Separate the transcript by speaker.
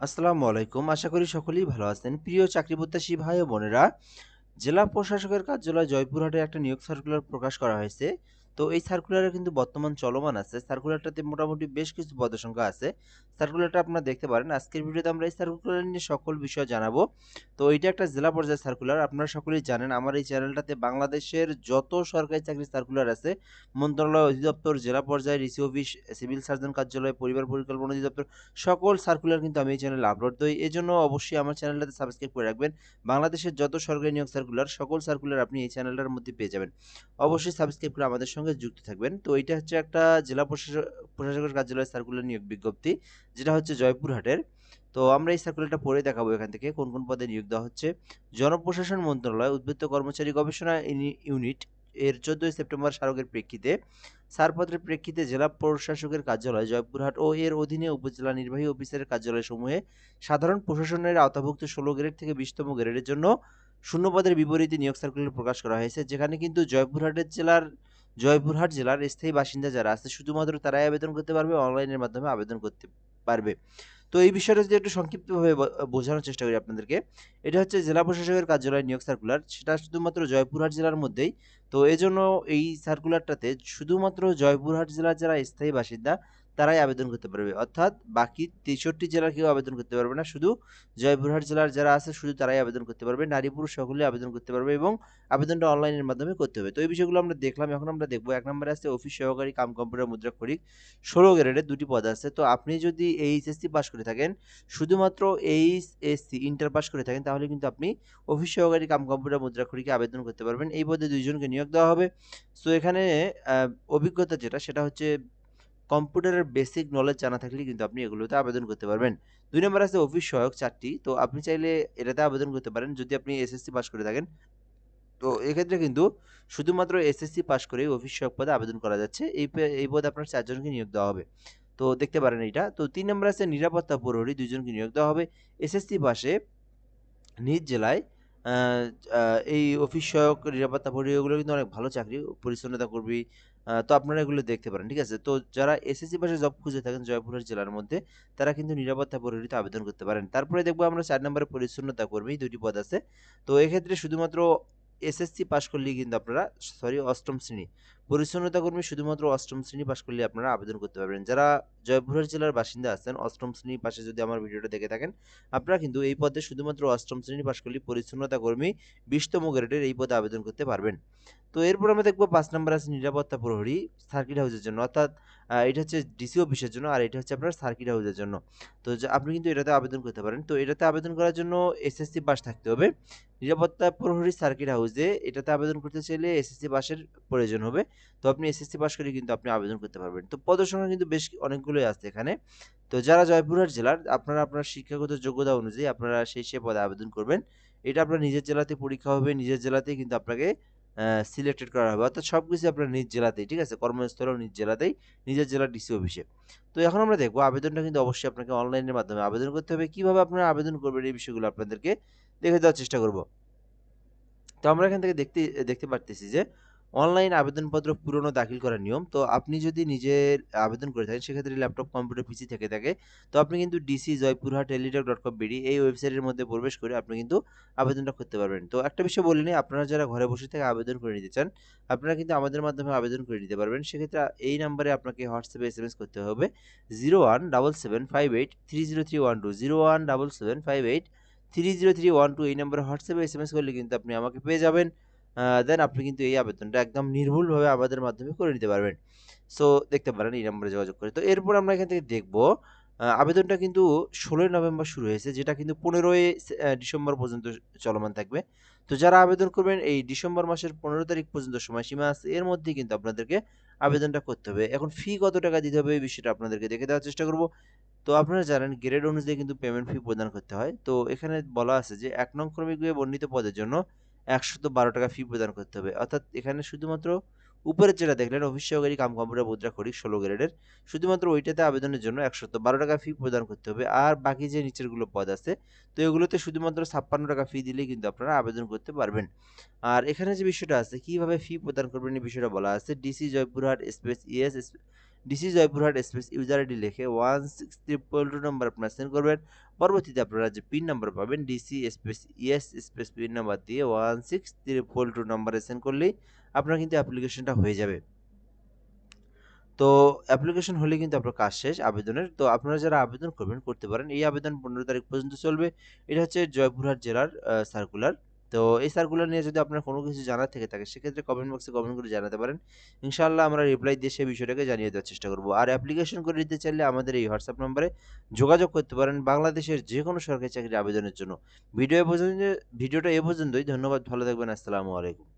Speaker 1: আসসালামু আলাইকুম। আশা করি সকলেই ভালো আছেন। প্রিয় চাকরি প্রত্যাশী ভাই ও বোনেরা, জেলা প্রশাসকের কার্যালয় জয়পুরহাটে একটা নিয়োগ সার্কুলার প্রকাশ করা হয়েছে। তো এই সার্কুলারে কিন্তু বর্তমান চলমান আছে। সার্কুলারটাতে মোটামুটি বেশ কিছু পদসংখ্যা আছে। সার্কুলারটা আপনারা দেখতে পারেন। আজকের ভিডিওতে আমরা এই সার্কুলার নিয়ে সকল বিষয় জানাবো। তো এইটা একটা জেলা পর্যায়ের সার্কুলার। আপনারা সকলেই জানেন আমার এই চ্যানেলটাতে বাংলাদেশের যত সরকারি চাকরির সার্কুলার আছে, মন্ত্রণালয় অধিদপ্তর, জেলা পর্যায়ে ডিসি অফিস, সিভিল সার্জন কার্যালয়, পরিবার পরিকল্পনা অধিদপ্তর সকল সার্কুলার কিন্তু আমি এই চ্যানেলে আপলোড দেই। এজন্য অবশ্যই আমার চ্যানেলটাতে সাবস্ক্রাইব করে রাখবেন। বাংলাদেশের যত সরকারি নিয়োগ সার্কুলার সকল সার্কুলার আপনি এই চ্যানেলটার মধ্যে পেয়ে যাবেন। অবশ্যই সাবস্ক্রাইব করে আমাদের সঙ্গে যুক্ত থাকবেন। তো এইটা হচ্ছে একটা জেলা প্রশাসকের কার্যালয়ের সার্কুলার নিয়োগ বিজ্ঞপ্তি, যেটা হচ্ছে জয়পুরহাটের। তো আমরা এই সার্কুলারটা পড়ে দেখাবো এখান থেকে কোন কোন পদে নিয়োগ দেওয়া হচ্ছে। জনপ্রশাসন মন্ত্রণালয় উদ্বৃত্ত কর্মচারী গবেষণা ইউনিট এর 14 সেপ্টেম্বর স্মারকের প্রেক্ষিতে ছাড়পত্রের প্রেক্ষিতে জেলা প্রশাসকের কার্যালয় জয়পুরহাট ও এর অধীনে উপজেলা নির্বাহী অফিসারের কার্যালয়সমূহে সাধারণ প্রশাসনের আওতাভুক্ত ১৬ গ্রেড থেকে ২০তম গ্রেডের জন্য শূন্যপদের বিপরীতে নিয়োগ সার্কুলার প্রকাশ করা হয়েছে, যেখানে কিন্তু জয়পুরহাট জেলার স্থায়ী বাসিন্দা যারা আছে শুধুমাত্র তারাই আবেদন করতে পারবে, অনলাইনের মাধ্যমে আবেদন করতে পারবে। তো এই বিষয়টা যদি একটু সংক্ষিপ্তভাবে বোঝানোর চেষ্টা করি আপনাদেরকে, এটা হচ্ছে জেলা প্রশাসকের কার্যালয়ের নিয়োগ সার্কুলার, সেটা শুধুমাত্র জয়পুরহাট জেলার মধ্যেই। তো এজন্য এই সার্কুলারটাতে শুধুমাত্র জয়পুরহাট জেলার যারা স্থায়ী বাসিন্দা তারাই আবেদন করতে পারবে, অর্থাৎ বাকি ৬৩ জেলার কেউ আবেদন করতে পারবে না। শুধু জয়পুরহাট জেলার যারা আছে শুধু তারাই আবেদন করতে পারবে। নারী পুরুষ সকলেই আবেদন করতে পারবে এবং আবেদনটা অনলাইনের মাধ্যমে করতে হবে। তো এই বিষয়গুলো আমরা দেখলাম। এখন আমরা দেখব ১ নম্বরে আছে অফিস সহকারী কাম কম্পিউটার মুদ্রাক্ষরিক, ১৬ গ্রেডের ২টি পদ আছে। তো আপনি যদি এইচএসসি পাস করে থাকেন, শুধুমাত্র এইচএসসি ইন্টার পাস করে থাকেন, তাহলে কিন্তু আপনি অফিস সহকারী কাম কম্পিউটার মুদ্রাক্ষরিকে আবেদন করতে পারবেন। এই পদে ২ জনকে নিয়োগ দেওয়া হবে। সো এখানে আ অভিজ্ঞতা যেটা সেটা হচ্ছে কম্পিউটারের বেসিক নলেজ জানা থাকলেই কিন্তু আপনি এগুলোতে আবেদন করতে পারবেন। ২ নম্বরে আছে অফিস সহায়ক ৪ টি। তো আপনি চাইলে এটাতে আবেদন করতে পারেন যদি আপনি এসএসসি পাস করে থাকেন। তো এক্ষেত্রে কিন্তু শুধুমাত্র এসএসসি পাস করেই অফিস সহায়ক পদে আবেদন করা যাচ্ছে। এই পদে আপনার ৪ জনকে নিয়োগ দেওয়া হবে। তো দেখতে পারেন এইটা। তো ৩ নম্বরে আছে নিরাপত্তা প্রহরী ২ জনকে নিয়োগ দেওয়া হবে। এসএসসি পাশে নিজ জেলায় আ আ এই অফিস সহায়ক নিরাপত্তা প্রহরী এগুলো কিন্তু অনেক ভালো চাকরি। পরিচ্ছন্নতা কর্মী, তো আপনারা এগুলো দেখতে পারেন। ঠিক আছে? তো যারা এসএসসি পাশে জব খুঁজে থাকেন জয়পুরহাট জেলার মধ্যে, তারা কিন্তু নিরাপত্তা প্রহরীতে আবেদন করতে পারেন। তারপরে দেখব আমরা ৪ নম্বরে পরিচ্ছন্নতা কর্মী ২ টি পদ আছে। তো এক্ষেত্রে শুধুমাত্র এসএসসি পাস করলেই কিন্তু আপনারা, সরি ৮ম শ্রেণী। পরিচ্ছন্নতা কর্মী শুধুমাত্র ৮ম শ্রেণী পাস করলেই আপনারা আবেদন করতে পারবেন। যারা জয়পুরহাট জেলার বাসিন্দা আছেন ৮ম শ্রেণী পাশে যদি আমার ভিডিওটা দেখে থাকেন, আপনারা কিন্তু এই পদে শুধুমাত্র ৮ম শ্রেণী পাস করলেই পরিচ্ছন্নতা কর্মী ২০তম গ্রেডের এই পদে আবেদন করতে পারবেন। তো এরপর আমরা দেখব ৫ নাম্বার আছে নিরাপত্তা প্রহরী সার্কিট হাউসের জন্য, অর্থাৎ এটা হচ্ছে ডিসি অফিসের জন্য আর এটা হচ্ছে আপনার সার্কিট হাউসের জন্য। তো আপনি কিন্তু এটাতে আবেদন করতে পারেন। তো এটাতে আবেদন করার জন্য এসএসসি পাস থাকতে হবে। নিরাপত্তা প্রহরী সার্কিট হাউসে এটাতে আবেদন করতে চাইলে এসএসসি পাসের প্রয়োজন হবে। তো আপনি এসএসসি পাস করে কিন্তু আপনি আবেদন করতে পারবেন। তো পদের সংখ্যা কিন্তু বেশ অনেকগুলোই আছে এখানে। তো যারা জয়পুরহাট জেলার, আপনারা আপনার শিক্ষাগত যোগ্যতা অনুযায়ী আপনারা সেই পদে আবেদন করবেন। এটা আপনার নিজের জেলাতে পরীক্ষা হবে, নিজের জেলাতেই কিন্তু আপনাকে সিলেক্টেড করা হবে। অর্থাৎ সবকিছু আপনার নিজ জেলাতেই, ঠিক আছে? কর্মস্থলেও নিজ জেলাতেই, নিজের জেলার ডিসি অফিসে। তো এখন আমরা দেখব আবেদনটা কিন্তু অবশ্যই আপনাকে অনলাইনের মাধ্যমে আবেদন করতে হবে। কিভাবে আপনারা আবেদন করবেন এই বিষয়গুলো আপনাদেরকে দেখে দেওয়ার চেষ্টা করব। তো আমরা এখান থেকে দেখতে পারতেছি যে অনলাইন আবেদনপত্র পূরণ ও দাখিল করার নিয়ম। তো আপনি যদি নিজের আবেদন করে থাকেন সেক্ষেত্রে ল্যাপটপ, কম্পিউটার, পিসি থেকে থাকে। তো আপনি কিন্তু dc.joypurhat.teletalk.com.bd এই ওয়েবসাইটের মধ্যে প্রবেশ করে আপনি কিন্তু আবেদনটা করতে পারবেন। তো একটা বিষয় বলে নিই, আপনারা যারা ঘরে বসে থেকে আবেদন করে নিতে চান, আপনারা কিন্তু আমাদের মাধ্যমে আবেদন করে নিতে পারবেন। সেক্ষেত্রে এই নাম্বারে আপনাকে হোয়াটসঅ্যাপে এসএমএস করতে হবে 017758303120 017758303120 এই নাম্বারে হোয়াটসঅ্যাপে এসএমএস করলে কিন্তু আপনি আমাকে পেয়ে যাবেন। দেন আপনি কিন্তু এই আবেদনটা একদম নির্ভুলভাবে আমাদের মাধ্যমে করে নিতে পারবেন। সো দেখতে পারেন এই নম্বরে যোগাযোগ করে। তো এরপর আমরা এখান থেকে দেখব আবেদনটা কিন্তু ১৬ই নভেম্বর শুরু হয়েছে, যেটা কিন্তু ১৫ই ডিসেম্বর পর্যন্ত চলমান থাকবে। তো যারা আবেদন করবেন এই ডিসেম্বর মাসের ১৫ তারিখ পর্যন্ত সময়সীমা আছে। এর মধ্যেই কিন্তু আপনাদেরকে আবেদনটা করতে হবে। এখন ফি কত টাকা দিতে হবে এই বিষয়টা আপনাদেরকে দেখে দেওয়ার চেষ্টা করব। তো আপনারা জানেন গ্রেড অনুযায়ী কিন্তু পেমেন্ট ফি প্রদান করতে হয়। তো এখানে বলা আছে যে ১ নং ক্রমিক বিভাগে বর্ণিত পদের জন্য ৳১১২ ফি প্রদান করতে হবে। অর্থাৎ এখানে শুধুমাত্র উপরের যেটা দেখলেন অফিস সহকারী কাম কম্পিউটার মুদ্রাক্ষরিক ১৬ গ্রেডের, শুধুমাত্র ওইটাতে আবেদনের জন্য ৳১১২ ফি প্রদান করতে হবে। আর বাকি যে নিচেরগুলো পদ আছে, তো এগুলোতে শুধুমাত্র ৳৫৬ ফি দিলেই কিন্তু আপনারা আবেদন করতে পারবেন। আর এখানে যে বিষয়টা আছে কিভাবে ফি প্রদান করবেন এই বিষয়টা বলা আছে। DC Joypurhat space ES DC Joypurhat space user ID লিখে 16322 নাম্বার আপনারা সেন্ড করবেন। পরবর্তীতে আপনারা যে পিন নাম্বার পাবেন DC space ES space pin number দিয়ে 16322 নাম্বারে সেন্ড করলেই আপনার কিন্তু অ্যাপ্লিকেশনটা হয়ে যাবে। তো অ্যাপ্লিকেশন হলে কিন্তু আপনার কাজ শেষ আবেদনের। তো আপনারা যারা আবেদন করবেন করতে পারেন। এই আবেদন 15 তারিখ পর্যন্ত চলবে। এটা হচ্ছে জয়পুরহাট জেলার সার্কুলার। তো এই সার্কুলার নিয়ে যদি আপনার কোনো কিছু জানার থেকে থাকে সেক্ষেত্রে কমেন্ট বক্সে কমেন্ট করে জানাতে পারেন। ইনশাআল্লাহ আমরা রিপ্লাই দিয়ে সেই বিষয়টাকে জানিয়ে দেওয়ার চেষ্টা করব। আর অ্যাপ্লিকেশন করে নিতে চাইলে আমাদের এই হোয়াটসঅ্যাপ নম্বরে যোগাযোগ করতে পারেন বাংলাদেশের যেকোনো সরকারি চাকরির আবেদনের জন্য। ভিডিওটা এ পর্যন্তই। ধন্যবাদ। ভালো থাকবেন। আসসালামু আলাইকুম।